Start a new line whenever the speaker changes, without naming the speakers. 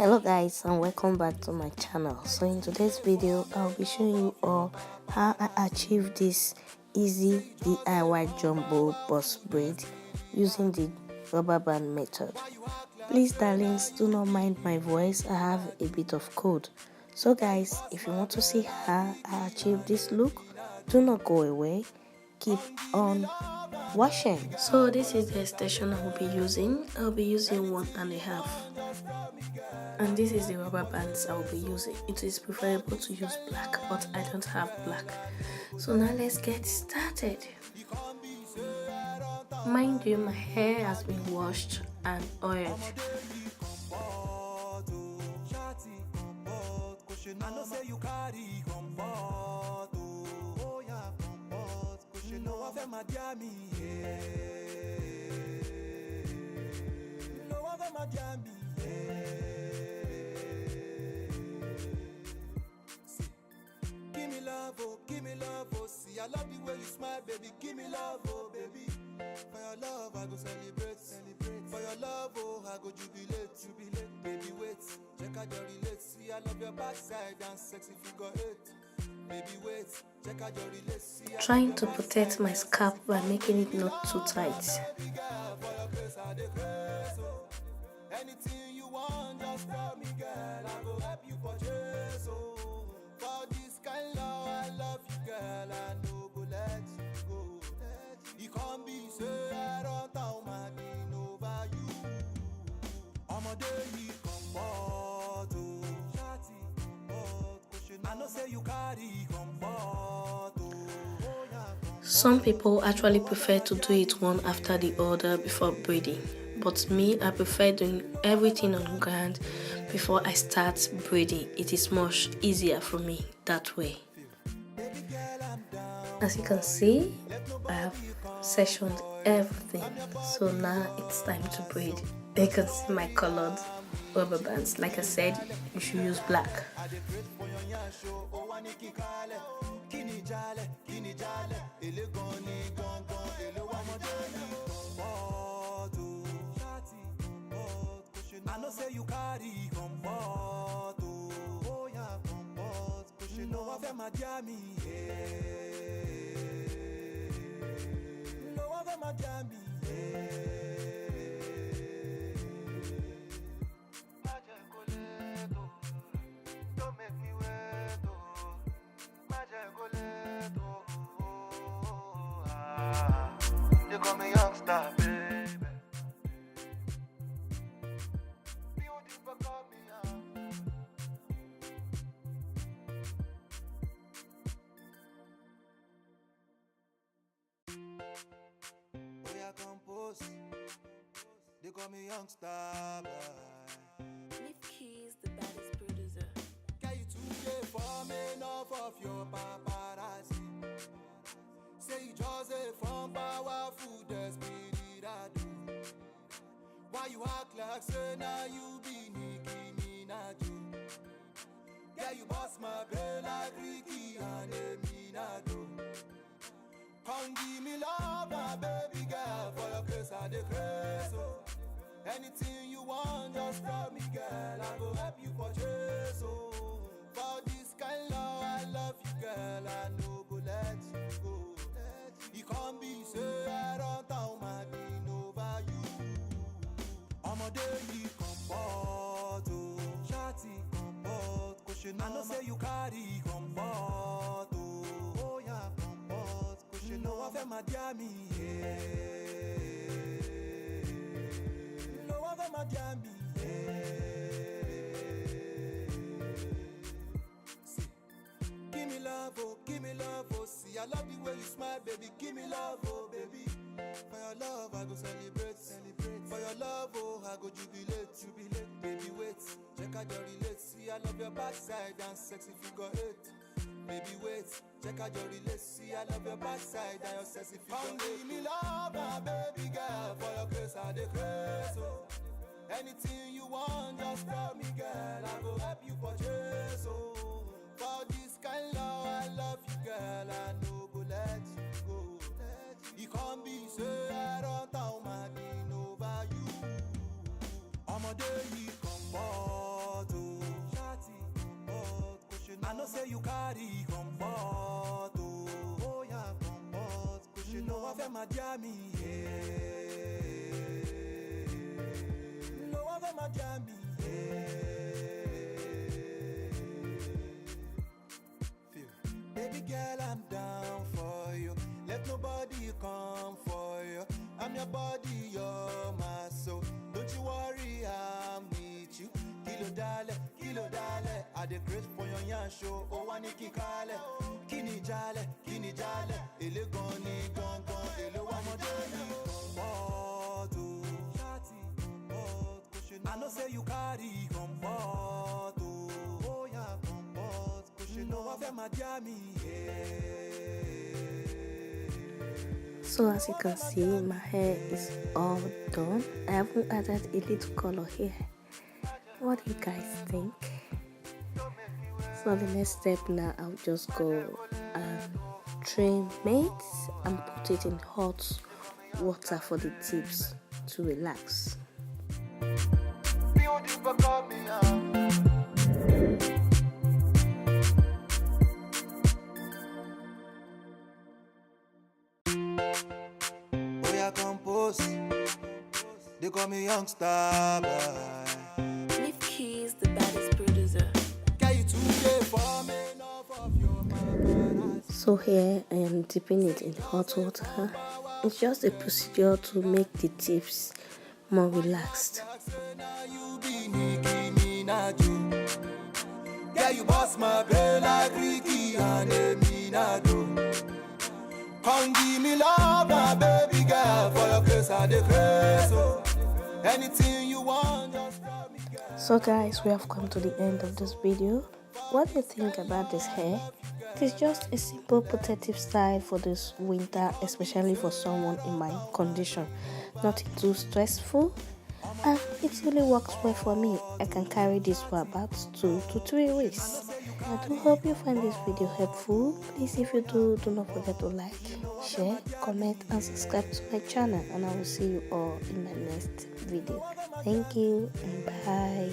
Hello guys, and welcome back to my channel. So in today's video I'll be showing you all how I achieved this easy DIY jumbo boss braid using the rubber band method. Please darlings, do not mind my voice, I have a bit of cold. So guys, if you want to see how I achieved this look, do not go away, keep on watching. So this is the extension I will be using. I'll be using 1.5, and this is the rubber bands I will be using. It is preferable to use black, but I don't have black. So now let's get started. Mind you, my hair has been washed and oiled.
Give me love, oh, see, I love the way you smile, baby, give me love, oh, baby. For your love, I go celebrate. For your love, oh, I go jubilate. Baby, wait, check out your relate. See, I love your backside and sexy figure 8. Baby, wait, check out your relate. See,
trying to protect my scalp by making it not too tight.
Anything you want, just tell me, girl, I go help you purchase, oh. For this kind love, I love you, girl, I no go let you go. You can't be say I don't tell my name over you. I'm a day come out, oh. Shawty, come out. I know say you carry come out, oh.
Some people actually prefer to do it one after the other before braiding, but me, I prefer doing everything on ground before I start braiding. It is much easier for me that way. As you can see, I have sectioned everything, so now it's time to braid. You can see my colored rubber bands. Like I said, you should use black.
I know say you carry comfort, oh yeah, comfort. Cause you know I've my jammy, know I've my jammy, don't make me wait, oh, you call me youngster, baby. They call me youngster, boy.
Leaf Keys, the baddest producer.
Can you 2K for me enough of your paparazzi? Say you just a from powerful, the spirit I do. Why you act like say now you be Nicki Minaj? Yeah, you bust my brain like Ricky and Eminado. Come give me love, my baby girl, for your case I declare so. Anything you want, just tell me, girl, I go help you purchase, oh. For this kind love, I love you, girl, I no go let you go. You can't be say I don't tell my name over you. I'm a daily comfort, oh. Shawty comfort, cause you know I know say you carry comfort, oh yeah, comfort, cause you know I've my jammy, my jammy, See, give me love, oh, see, I love the way you smile, baby, give me love, oh, baby. For your love, I go celebrate. For your love, oh, I go jubilate. Baby, wait, check out your relate. See, I love your backside and sexy figure 8. Baby, wait, check out your relate. See, I love your backside and your sexy figure 8. Come give me love, my baby girl, for your grace I declare so. Anything you want, just tell me, girl, I go help you purchase, oh. For this kind love, I love you, girl, I no go let you go. You can't be say I don't tell my name over you. I'm a daily comfort, know say you carry comfort, oh yeah, comfort. Cause you know I feel my jammy, you know I feel my jammy, Baby girl, I'm down for you. Let nobody come for you. I'm your body, you're my soul. Don't you worry, I'm with you. Kilo dale. I dey grace for your yan show. Oh, waniki kale. Kini jale. Ele goni gon. Ele wamodeli. I know say you carry comfort, oh yeah, comfort. Cause you know I feel my jammy,
So as you can see, my hair is all done. I haven't added a little color here. What do you guys think? So the next step now, I'll just go and train mates and put it in hot water for the tips to relax.
Beautiful coming out. Compose. They call me youngster boy.
Leave Keys, the baddest producer.
So here I am dipping it in hot water. It's just a procedure to make the tips more relaxed.
Yeah, you boss my brain like Ricky and Eminado. Come give me love, my baby girl, for your case I declare so. Anything you want, just tell me, girl.
So guys, we have come to the end of this video. What do you think about this hair? It is just a simple protective style for this winter, especially for someone in my condition. Nothing too stressful, and it really works well for me. I can carry this for about 2 to 3 weeks. I do hope you find this video helpful. Please, if you do not forget to like, share, comment and subscribe to my channel, and I will see you all in my next video. Thank you and bye.